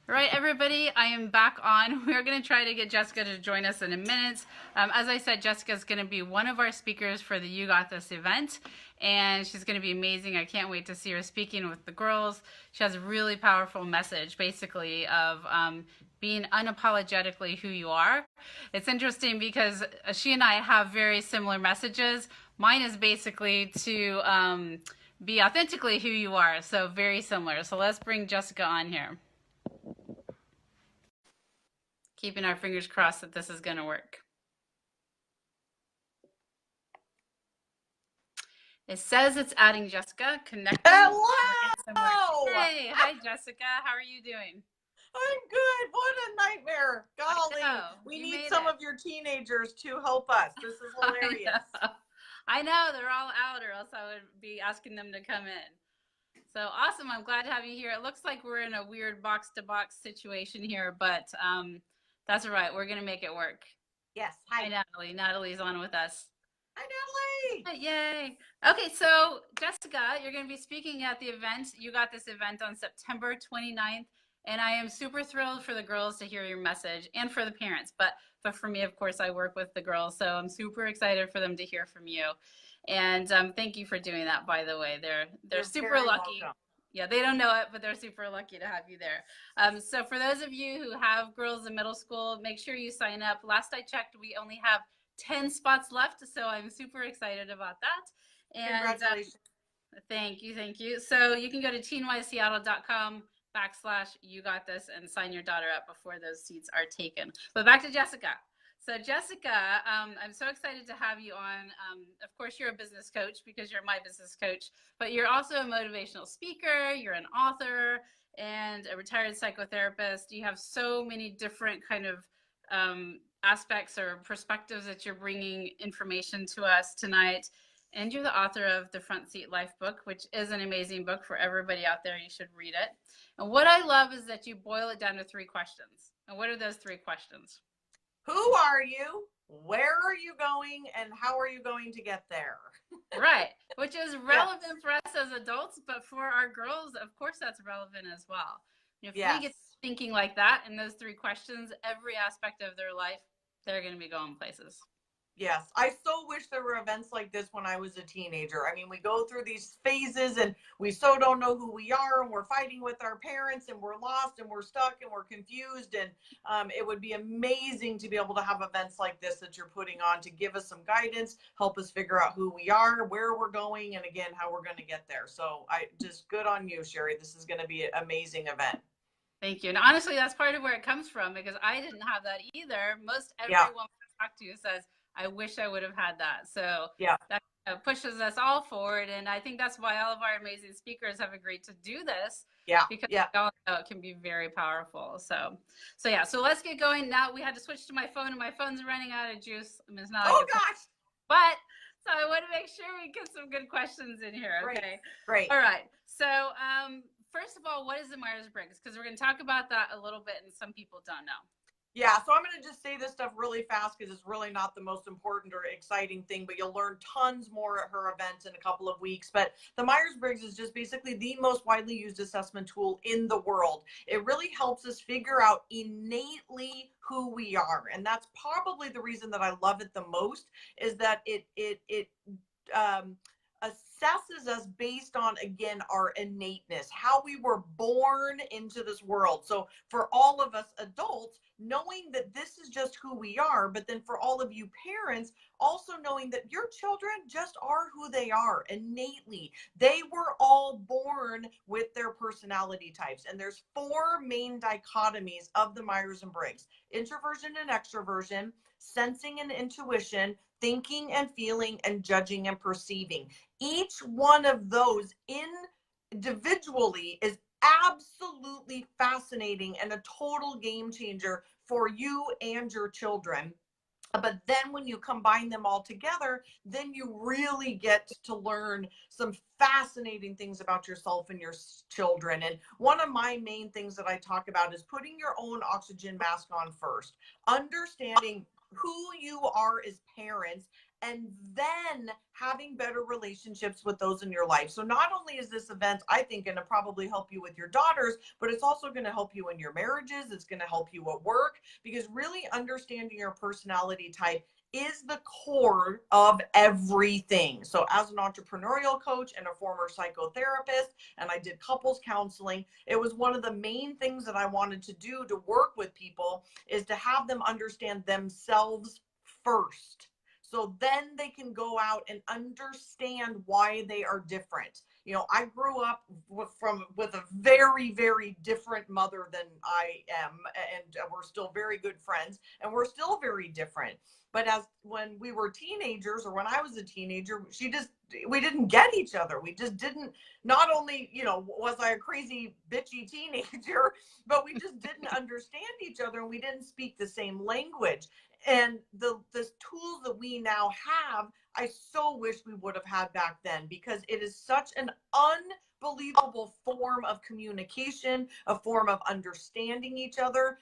All right, everybody, I am back on. We're going to try to get Jessica to join us in a minute. As I said, Jessica is going to be one of our speakers for the You Got This event, and she's going to be amazing. I can't wait to see her speaking with the girls. She has a really powerful message, basically, of being unapologetically who you are. It's interesting because she and I have very similar messages. Mine is basically to be authentically who you are, so very similar. So let's bring Jessica on here. Keeping our fingers crossed that this is going to work. It says it's adding Jessica. Connecting. Hello! Hey, hi Jessica. How are you doing? I'm good. What a nightmare. Golly. We need some of your teenagers to help us. This is hilarious. I know. They're all out, or else I would be asking them to come in. So awesome. I'm glad to have you here. It looks like we're in a weird box-to-box situation here, but that's all right. We're going to make it work. Yes. Hi, Natalie. Natalie's on with us. Hi, Natalie. Yay. Okay, so Jessica, you're going to be speaking at the event. You got this event on September 29th, and I am super thrilled for the girls to hear your message and for the parents. But for me, of course, I work with the girls, so I'm super excited for them to hear from you. And thank you for doing that, by the way. They're super lucky. Welcome. Yeah, they don't know it, but they're super lucky to have you there. So for those of you who have girls in middle school, make sure you sign up. Last I checked, we only have 10 spots left, so I'm super excited about that. And congratulations. Thank you. So you can go to teenwiseseattle.com/you got this and sign your daughter up before those seats are taken. But back to Jessica. So Jessica, I'm so excited to have you on. Of course, you're a business coach because you're my business coach, but you're also a motivational speaker, you're an author, and a retired psychotherapist. You have so many different kind of aspects or perspectives that you're bringing information to us tonight. And you're the author of the Front Seat Life book, which is an amazing book for everybody out there. You should read it. And what I love is that you boil it down to 3 questions. And what are those 3 questions? Who are you? Where are you going? And how are you going to get there? Right. Which is relevant for us as adults, but for our girls, of course, that's relevant as well. If we get thinking like that in those 3 questions, every aspect of their life, they're going to be going places. Yes, I so wish there were events like this when I was a teenager. I mean, we go through these phases and we so don't know who we are, and we're fighting with our parents, and we're lost, and we're stuck, and we're confused. And it would be amazing to be able to have events like this that you're putting on to give us some guidance, help us figure out who we are, where we're going, and again, how we're going to get there. So just good on you, Sherry. This is going to be an amazing event. Thank you. And honestly, that's part of where it comes from, because I didn't have that either. Most everyone I talk to says, I wish I would have had that. So that pushes us all forward. And I think that's why all of our amazing speakers have agreed to do this. Because we all know it can be very powerful. So let's get going. Now we had to switch to my phone, and my phone's running out of juice. I mean, it's not gosh. But so I want to make sure we get some good questions in here. Okay. Great. All right. So first of all, what is the Myers-Briggs? Because we're going to talk about that a little bit, and some people don't know. Yeah, so I'm going to just say this stuff really fast because it's really not the most important or exciting thing, but you'll learn tons more at her event in a couple of weeks. But the Myers-Briggs is just basically the most widely used assessment tool in the world. It really helps us figure out innately who we are. And that's probably the reason that I love it the most, is that it assesses us based on, again, our innateness, how we were born into this world. So for all of us adults, knowing that this is just who we are, but then for all of you parents, also knowing that your children just are who they are innately. They were all born with their personality types. And there's 4 main dichotomies of the Myers-Briggs: introversion and extroversion, sensing and intuition, thinking and feeling, and judging and perceiving. Each one of those individually is absolutely fascinating and a total game changer for you and your children. But then when you combine them all together, then you really get to learn some fascinating things about yourself and your children. And one of my main things that I talk about is putting your own oxygen mask on first, understanding who you are as parents and then having better relationships with those in your life. So not only is this event, I think, going to probably help you with your daughters, but it's also going to help you in your marriages. It's going to help you at work, because really understanding your personality type is the core of everything. So as an entrepreneurial coach and a former psychotherapist, and I did couples counseling, it was one of the main things that I wanted to do to work with people, is to have them understand themselves first. So then they can go out and understand why they are different. You know, I grew up with a very, very different mother than I am, and we're still very good friends, and we're still very different. But when we were teenagers, or when I was a teenager, we didn't get each other. We just didn't, not only, you know, was I a crazy bitchy teenager, but we just didn't understand each other, and we didn't speak the same language. And the tools that we now have, I so wish we would have had back then, because it is such an unbelievable form of communication, a form of understanding each other,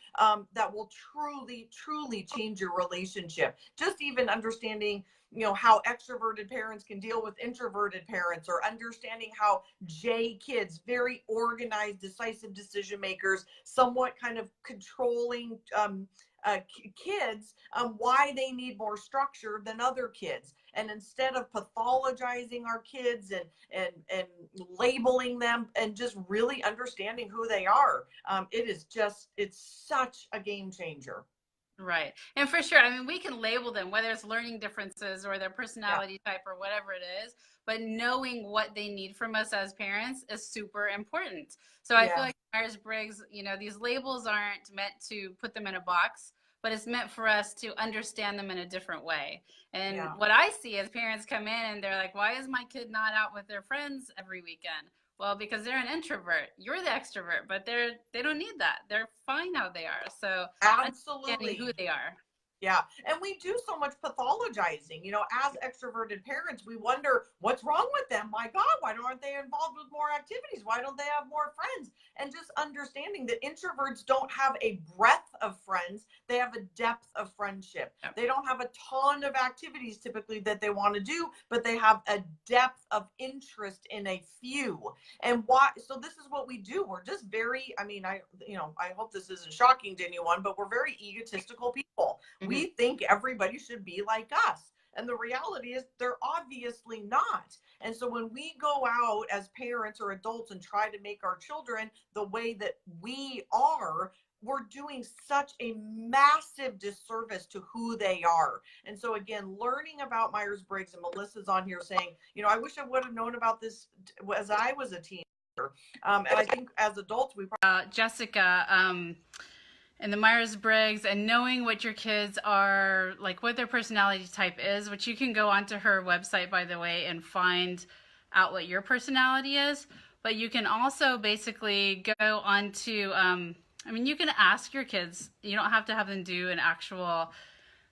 that will truly, truly change your relationship. Just even understanding, you know, how extroverted parents can deal with introverted parents, or understanding how J kids, very organized, decisive decision makers, somewhat kind of controlling kids, why they need more structure than other kids. And instead of pathologizing our kids and labeling them, and just really understanding who they are, it's such a game changer. Right. And for sure, I mean, we can label them, whether it's learning differences or their personality type or whatever it is, but knowing what they need from us as parents is super important. So I feel like Myers-Briggs, you know, these labels aren't meant to put them in a box, but it's meant for us to understand them in a different way. And what I see as parents come in and they're like, why is my kid not out with their friends every weekend? Well, because they're an introvert. You're the extrovert, but they don't need that. They're fine how they are. So absolutely, who they are. Yeah. And we do so much pathologizing, you know, as extroverted parents. We wonder what's wrong with them. My God, why aren't they involved with more activities? Why don't they have more friends? And just understanding that introverts don't have a breadth of friends. They have a depth of friendship. Yep. They don't have a ton of activities typically that they want to do, but they have a depth of interest in a few. And why? So this is what we do. We're just very, I mean, I hope this isn't shocking to anyone, but we're very egotistical people. We think everybody should be like us. And the reality is they're obviously not. And so when we go out as parents or adults and try to make our children the way that we are, we're doing such a massive disservice to who they are. And so again, learning about Myers-Briggs, and Melissa's on here saying, you know, I wish I would have known about this as I was a teenager. And I think as adults, we probably... Jessica, and the Myers-Briggs, and knowing what your kids are, like what their personality type is, which you can go onto her website, by the way, and find out what your personality is. But you can also basically go onto, I mean, you can ask your kids. You don't have to have them do an actual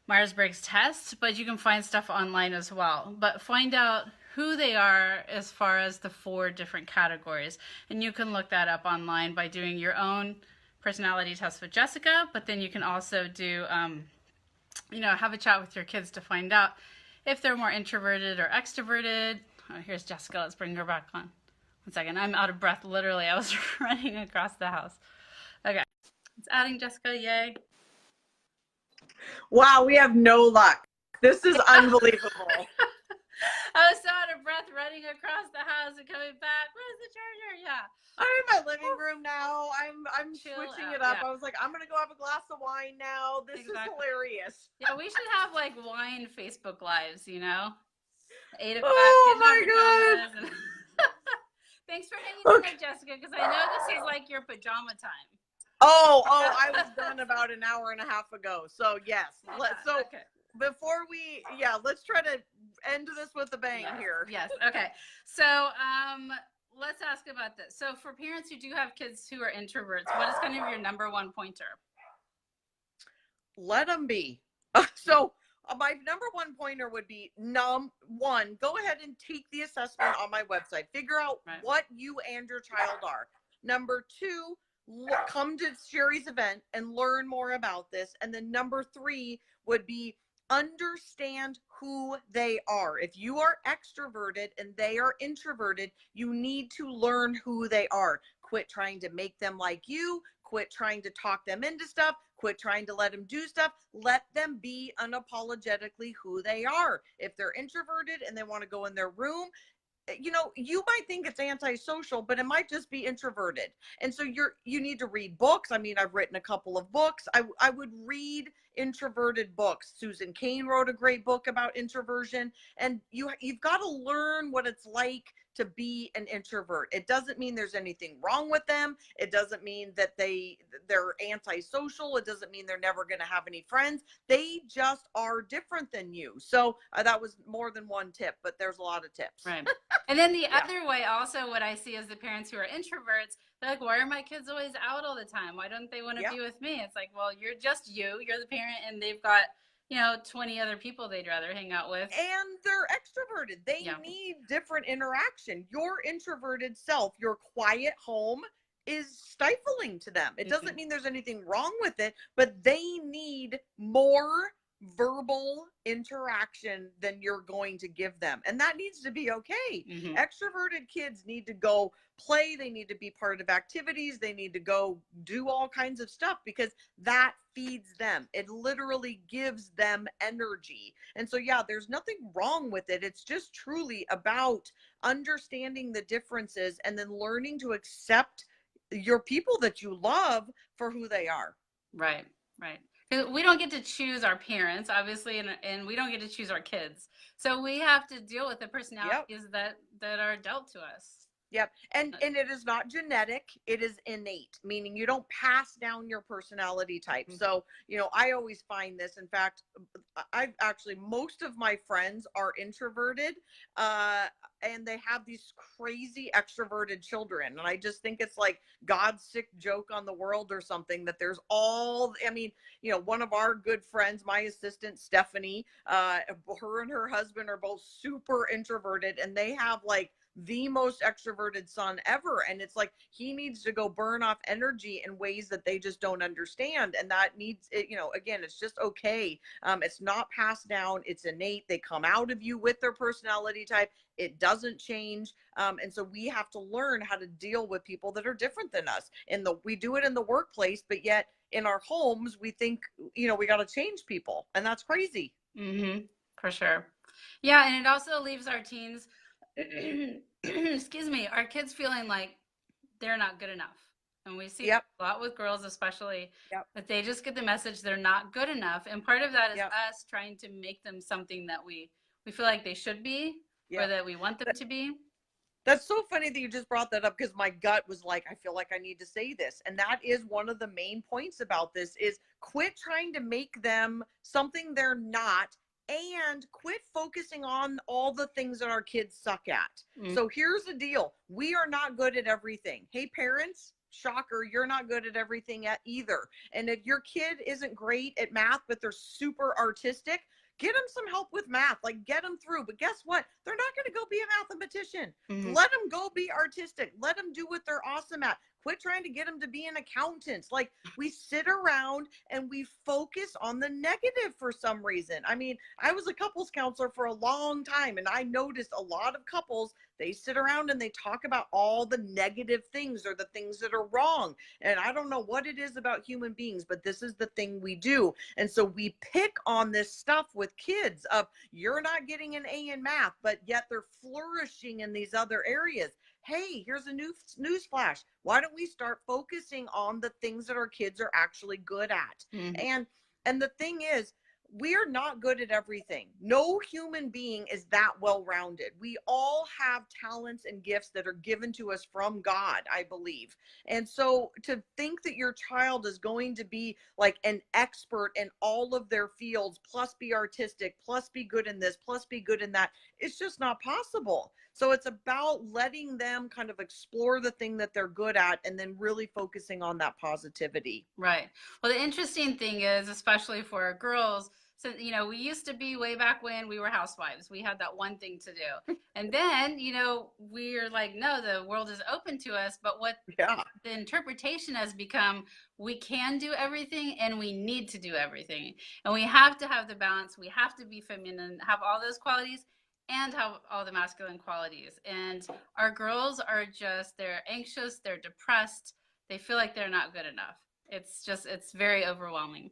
Myers-Briggs test, but you can find stuff online as well. But find out who they are as far as the 4 different categories. And you can look that up online by doing your own personality test with Jessica, but then you can also do, you know, have a chat with your kids to find out if they're more introverted or extroverted. Oh, here's Jessica. Let's bring her back on. 1 second. I'm out of breath. Literally, I was running across the house. Okay. It's adding Jessica. Yay. Wow, we have no luck. This is unbelievable. I was so out of breath running across the house and coming back. Where's the charger? Yeah. I'm in my living room now. I'm switching it up. I was like, I'm gonna go have a glass of wine now. This is hilarious. Yeah, we should have like wine Facebook lives, you know? 8 o'clock. Oh my God. Thanks for hanging in there, Jessica, because I know this is like your pajama time. Oh, I was done about an hour and a half ago. So yes. Before we, let's try to end this with a bang here. Yes. Okay. So, let's ask about this. So for parents who do have kids who are introverts, what is kind of your number 1 pointer? Let them be. So my number 1 pointer would be, 1, go ahead and take the assessment on my website. Figure out what you and your child are. Number 2, come to Sherry's event and learn more about this. And then number 3 would be, understand who they are. If you are extroverted and they are introverted, you need to learn who they are. Quit trying to make them like you. Quit trying to talk them into stuff. Quit trying to let them do stuff. Let them be unapologetically who they are. If they're introverted and they want to go in their room, you know, you might think it's antisocial, but it might just be introverted. And so you need to read books. I mean, I've written a couple of books. I would read introverted books. Susan Cain wrote a great book about introversion, and you've got to learn what it's like to be an introvert. It doesn't mean there's anything wrong with them. It doesn't mean that they're antisocial. It doesn't mean they're never going to have any friends. They just are different than you. So that was more than one tip, but there's a lot of tips. Right. And then the other way also, what I see is the parents who are introverts, they're like, why are my kids always out all the time? Why don't they want to be with me? It's like, well, you're just you're the parent, and they've got, 20 other people they'd rather hang out with. And they're extroverted. They need different interaction. Your introverted self, your quiet home, is stifling to them. It doesn't mean there's anything wrong with it, but they need more verbal interaction than you're going to give them, and that needs to be okay. Extroverted kids need to go play, they need to be part of activities, they need to go do all kinds of stuff, because that feeds them. It literally gives them energy. And so there's nothing wrong with it. It's just truly about understanding the differences and then learning to accept your people that you love for who they are. Right. We don't get to choose our parents, obviously, and we don't get to choose our kids. So we have to deal with the personalities that are dealt to us. Yep. And it is not genetic. It is innate, meaning you don't pass down your personality type. So, I always find this. In fact, most of my friends are introverted, and they have these crazy extroverted children. And I just think it's like God's sick joke on the world or something, that there's one of our good friends, my assistant, Stephanie, her and her husband are both super introverted, and they have like the most extroverted son ever. And it's like, he needs to go burn off energy in ways that they just don't understand. And that needs it, again, it's just okay. It's not passed down. It's innate. They come out of you with their personality type. It doesn't change. And so we have to learn how to deal with people that are different than us. We do it in the workplace, but yet in our homes, we think, we got to change people, and that's crazy. For sure. Yeah. And it also leaves our teens, excuse me, our kids feeling like they're not good enough. And we see a lot with girls, especially, that they just get the message they're not good enough. And part of that is us trying to make them something that we feel like they should be, or that we want them to be. That's so funny that you just brought that up, because my gut was like, I feel like I need to say this. And that is one of the main points about this, is quit trying to make them something they're not, and quit focusing on all the things that our kids suck at. So here's the deal. We are not good at everything. Hey, parents, shocker, you're not good at everything either. And if your kid isn't great at math, but they're super artistic, get them some help with math, like get them through. But guess what? They're not going to go be a mathematician. Let them go be artistic. Let them do what they're awesome at. Quit trying to get them to be an accountant. Like, we sit around and we focus on the negative for some reason. I mean, I was a couples counselor for a long time, and I noticed a lot of couples, they sit around and they talk about all the negative things or the things that are wrong. And I don't know what it is about human beings, but this is the thing we do. And so we pick on this stuff with kids of, you're not getting an A in math, but yet they're flourishing in these other areas. Hey, here's a news flash. Why don't we start focusing on the things that our kids are actually good at? And the thing is, we are not good at everything. No human being is that well-rounded. We all have talents and gifts that are given to us from God, I believe. And so to think that your child is going to be like an expert in all of their fields, plus be artistic, plus be good in this, plus be good in that, it's just not possible. So it's about letting them kind of explore the thing that they're good at, and then really focusing on that positivity. Right. Well, the interesting thing is, especially for our girls, So, you know, we used to be way back when we were housewives. We had that one thing to do. And then, you know, we're like, no, the world is open to us. But what Yeah. the interpretation has become, we can do everything and we need to do everything. And we have to have the balance. We have to be feminine, have all those qualities and have all the masculine qualities. And our girls are just, they're anxious, they're depressed, they feel like they're not good enough. It's just, it's very overwhelming.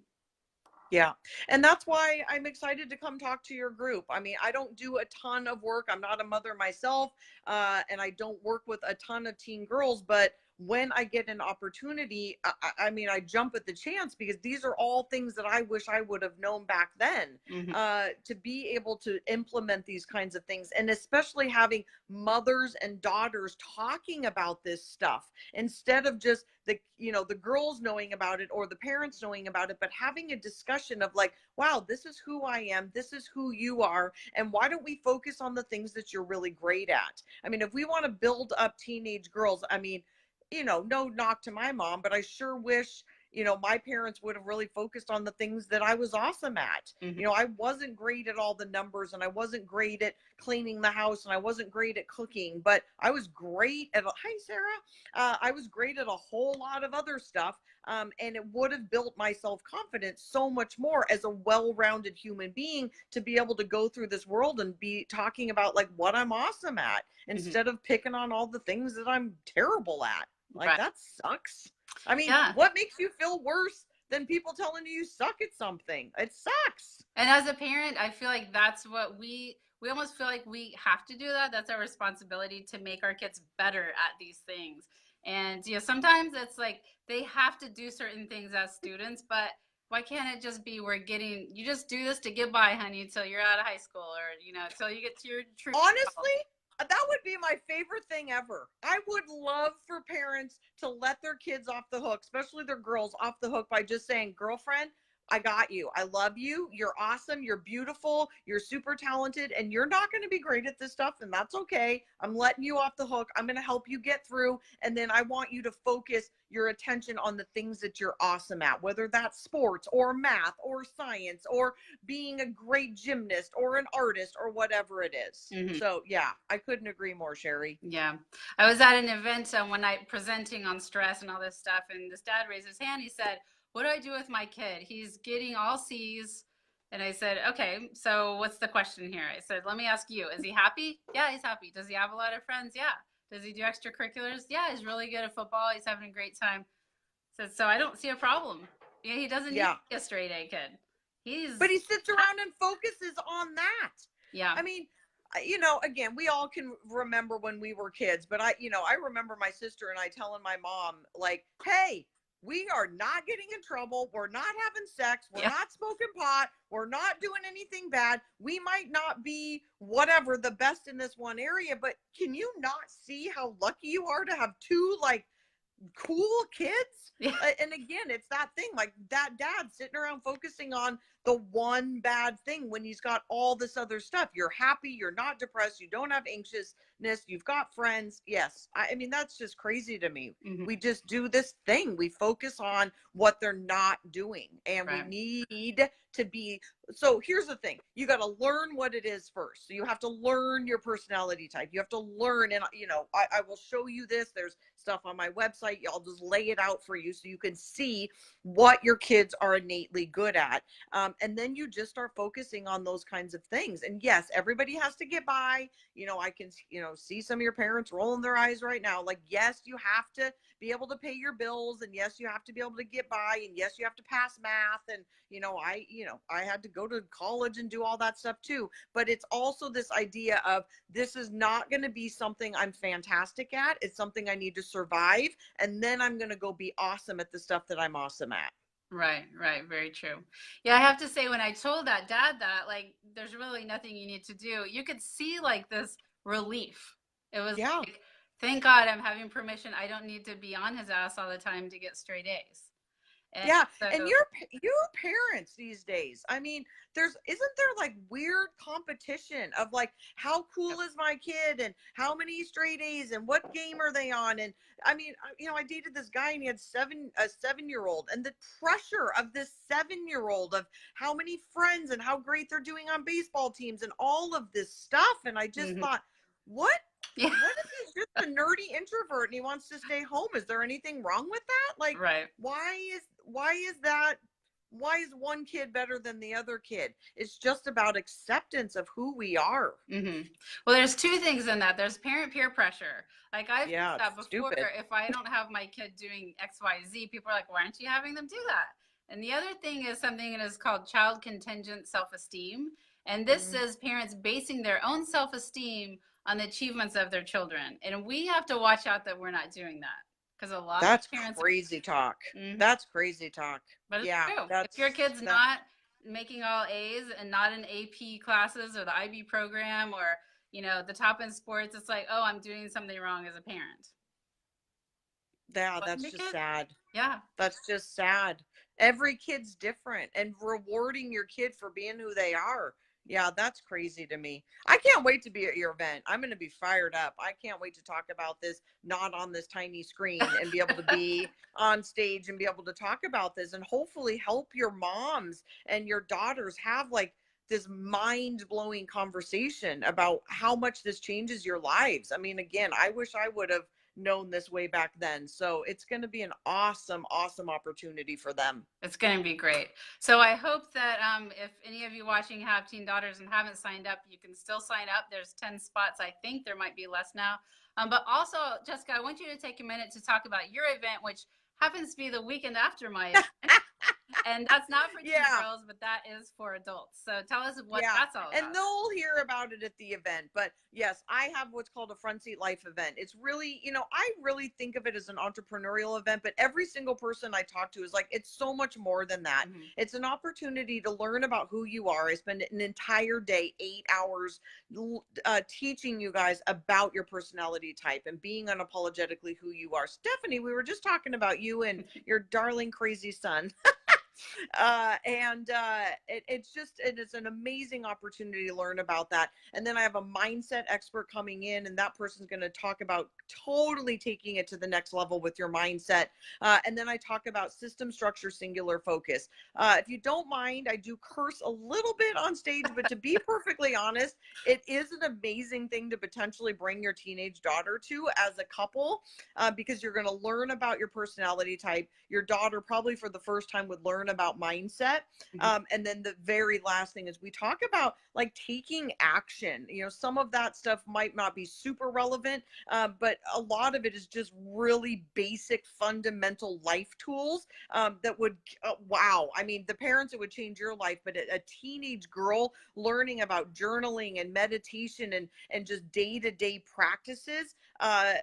Yeah. And that's why I'm excited to come talk to your group. I mean, I don't do a ton of work. I'm not a mother myself, and I don't work with a ton of teen girls, but when I get an opportunity, I mean, I jump at the chance because these are all things that I wish I would have known back then, Mm-hmm. to be able to implement these kinds of things. And especially having mothers and daughters talking about this stuff instead of just the, you know, the girls knowing about it or the parents knowing about it, but having a discussion of like, wow, this is who I am, this is who you are, and why don't we focus on the things that you're really great at? I mean, if we want to build up teenage girls, I mean, you know, no knock to my mom, but I sure wish, you know, my parents would have really focused on the things that I was awesome at. Mm-hmm. You know, I wasn't great at all the numbers, and I wasn't great at cleaning the house, and I wasn't great at cooking, but I was great at, hi, Sarah. I was great at a whole lot of other stuff. And it would have built my self-confidence so much more as a well-rounded human being to be able to go through this world and be talking about like what I'm awesome at instead of picking on all the things that I'm terrible at. Like, Right. that sucks. I mean, Yeah. what makes you feel worse than people telling you suck at something? It sucks. And as a parent, I feel like that's what we almost feel like we have to do that. That's our responsibility to make our kids better at these things. And you know, sometimes it's like they have to do certain things as students, but why can't it just be we're getting you just do this to get by, honey, until you're out of high school or you know, until you get to your true Honestly, that would be my favorite thing ever. I would love for parents to let their kids off the hook, especially their girls off the hook by just saying, girlfriend, I got you. I love you. You're awesome. You're beautiful. You're super talented. And you're not going to be great at this stuff. And that's okay. I'm letting you off the hook. I'm going to help you get through. And then I want you to focus your attention on the things that you're awesome at, whether that's sports or math or science or being a great gymnast or an artist or whatever it is. Mm-hmm. So yeah, I couldn't agree more, Sherry. Yeah. I was at an event one night presenting on stress and all this stuff, and this dad raised his hand. He said, what do I do with my kid? He's getting all C's. And I said, okay, so what's the question here? I said, let me ask you, is he happy? Yeah, he's happy. Does he have a lot of friends? Yeah. Does he do extracurriculars? Yeah, he's really good at football. He's having a great time. So I don't see a problem. Yeah, he doesn't need to be a straight A kid. But he sits around and focuses on that. Yeah. I mean, you know, again, we all can remember when we were kids, but I remember my sister and I telling my mom, like, hey, we are not getting in trouble. We're not having sex. We're not smoking pot. We're not doing anything bad. We might not be whatever the best in this one area, but can you not see how lucky you are to have two like cool kids? Yeah. And again, it's that thing, like that dad sitting around focusing on the one bad thing when he's got all this other stuff. You're happy, you're not depressed, you don't have anxiousness, you've got friends. Yes, I mean, that's just crazy to me. We just do this thing, we focus on what they're not doing, and we need to be. So here's the thing, you got to learn what it is first. So you have to learn your personality type, you have to learn, and you know, I will show you this. There's stuff on my website, I'll just lay it out for you so you can see what your kids are innately good at. And then you just start focusing on those kinds of things. And yes, everybody has to get by. You know, I can, you know, see some of your parents rolling their eyes right now. Like, yes, you have to be able to pay your bills, and yes, you have to be able to get by, and yes, you have to pass math. And, you know, I had to go to college and do all that stuff too. But it's also this idea of this is not going to be something I'm fantastic at. It's something I need to survive. And then I'm going to go be awesome at the stuff that I'm awesome at. Right, right. Very true. Yeah, I have to say, when I told that dad that, like, there's really nothing you need to do, you could see like this relief. It was like, thank God I'm having permission. I don't need to be on his ass all the time to get straight A's. And Yeah, and so, your parents these days. I mean, isn't there like weird competition of like how cool is my kid and how many straight A's and what game are they on? And I mean, I dated this guy and he had a 7-year-old, and the pressure of this 7-year-old of how many friends and how great they're doing on baseball teams and all of this stuff. And I just mhm. thought, what? Yeah, What if he's just a nerdy introvert and he wants to stay home? Is there anything wrong with that? Like, right. why is one kid better than the other kid? It's just about acceptance of who we are. Well, there's two things in that. There's parent peer pressure. Like I've faced Yeah, that it's before. stupid. If I don't have my kid doing X, Y, Z, people are like, "Why aren't you having them do that?" And the other thing is something that is called child contingent self-esteem, and this Mm, says parents basing their own self-esteem on the achievements of their children, and we have to watch out that we're not doing that because a lot that's of parents crazy talk. are. That's crazy talk. But it's Yeah, true. If your that's kid's that. not making all A's and not in AP classes or the IB program or, the top in sports, it's like, oh, I'm doing something wrong as a parent. Yeah, Blame that's your just kid. sad. Yeah. That's just sad. Every kid's different, and rewarding your kid for being who they are. Yeah, that's crazy to me. I can't wait to be at your event. I'm going to be fired up. I can't wait to talk about this, not on this tiny screen, and be able to be on stage and be able to talk about this and hopefully help your moms and your daughters have like this mind-blowing conversation about how much this changes your lives. I mean, again, I wish I would have known this way back then. So it's going to be an awesome, awesome opportunity for them. It's going to be great. So I hope that if any of you watching have teen daughters and haven't signed up, you can still sign up. There's 10 spots. I think there might be less now. But also, Jessica, I want you to take a minute to talk about your event, which happens to be the weekend after my event. And that's not for teen Yeah. girls, but that is for adults. So tell us what Yeah, that's all and about. they'll hear about it at the event. But yes, I have what's called a Front Seat Life event. It's really, I really think of it as an entrepreneurial event, but every single person I talk to is like, it's so much more than that. Mm-hmm. It's an opportunity to learn about who you are. I spend an entire day, 8 hours, teaching you guys about your personality type and being unapologetically who you are. Stephanie, we were just talking about you and your darling crazy son. It is an amazing opportunity to learn about that. And then I have a mindset expert coming in, and that person's going to talk about totally taking it to the next level with your mindset. And then I talk about system, structure, singular focus. If you don't mind, I do curse a little bit on stage, but to be perfectly honest, it is an amazing thing to potentially bring your teenage daughter to as a couple, because you're going to learn about your personality type. Your daughter probably for the first time would learn about mindset. And then the very last thing is we talk about like taking action. Some of that stuff might not be super relevant, but a lot of it is just really basic, fundamental life tools that would, wow. I mean, the parents, it would change your life, but a teenage girl learning about journaling and meditation and just day-to-day practices, I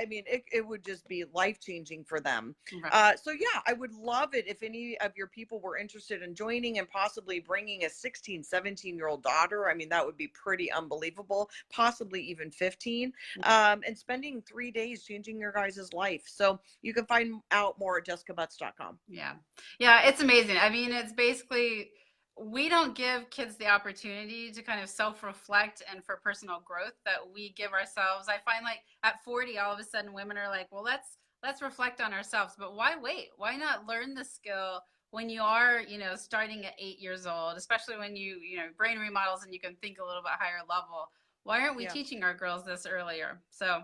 mean, it would just be life-changing for them. Right. So yeah, I would love it if any of your people were interested in joining and possibly bringing a 16, 17-year-old daughter. I mean, that would be pretty unbelievable, possibly even 15, and spending 3 days changing your guys' life. So you can find out more at jessicabutts.com. Yeah. Yeah, it's amazing. I mean, it's basically we don't give kids the opportunity to kind of self-reflect and for personal growth that we give ourselves. I find like at 40, all of a sudden women are like, well, let's reflect on ourselves. But why wait? Why not learn the skill when you are, starting at 8 years old, especially when brain remodels and you can think a little bit higher level. Why aren't we Yeah. teaching our girls this earlier? So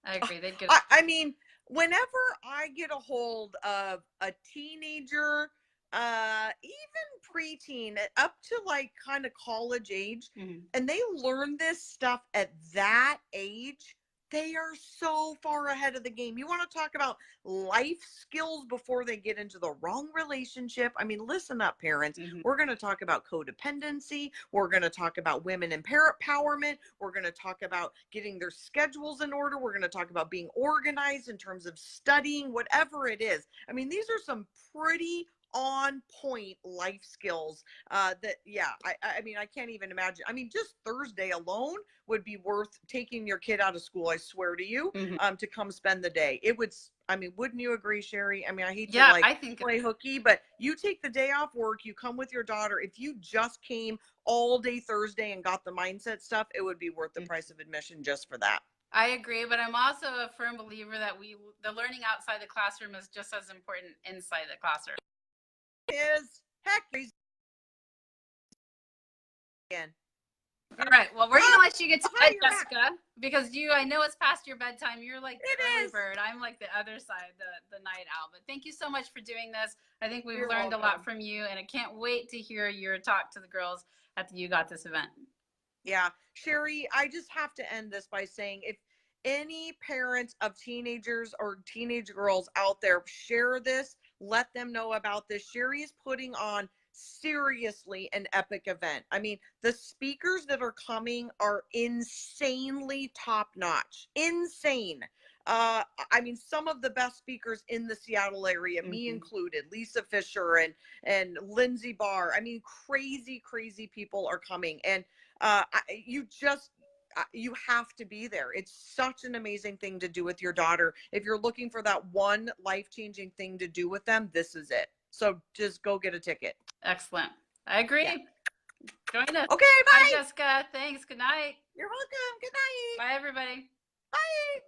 I agree. They'd get I mean, whenever I get a hold of a teenager, even preteen, up to like kind of college age, and they learn this stuff at that age, they are so far ahead of the game. You want to talk about life skills before they get into the wrong relationship? I mean, listen up, parents. We're going to talk about codependency. We're going to talk about women empowerment. We're going to talk about getting their schedules in order. We're going to talk about being organized in terms of studying, whatever it is. I mean, these are some pretty on point life skills that, yeah, I mean, I can't even imagine. I mean, just Thursday alone would be worth taking your kid out of school, I swear to you, to come spend the day. I mean, wouldn't you agree, Sherry? I mean, I hate to Yeah, like I think play hooky, but you take the day off work, you come with your daughter. If you just came all day Thursday and got the mindset stuff, it would be worth the price of admission just for that. I agree, but I'm also a firm believer that the learning outside the classroom is just as important inside the classroom. Is heck again. All right. Well, we're gonna let you get to bed, Jessica, back. because I know it's past your bedtime. You're like the early is. bird. I'm like the other side, the night owl. But thank you so much for doing this. I think we've You're learned welcome. a lot from you, and I can't wait to hear your talk to the girls at the You Got This event. Yeah, Sherry, I just have to end this by saying, if any parents of teenagers or teenage girls out there share this, let them know about this. Sherry is putting on seriously an epic event. I mean, the speakers that are coming are insanely top notch. Insane. I mean, some of the best speakers in the Seattle area, me included, Lisa Fisher and Lindsay Barr. I mean, crazy people are coming. And you have to be there. It's such an amazing thing to do with your daughter. If you're looking for that one life-changing thing to do with them, this is it. So just go get a ticket. Excellent. I agree. Yeah. Join us. Okay, bye. Bye, Jessica. Thanks. Good night. You're welcome. Good night. Bye, everybody. Bye.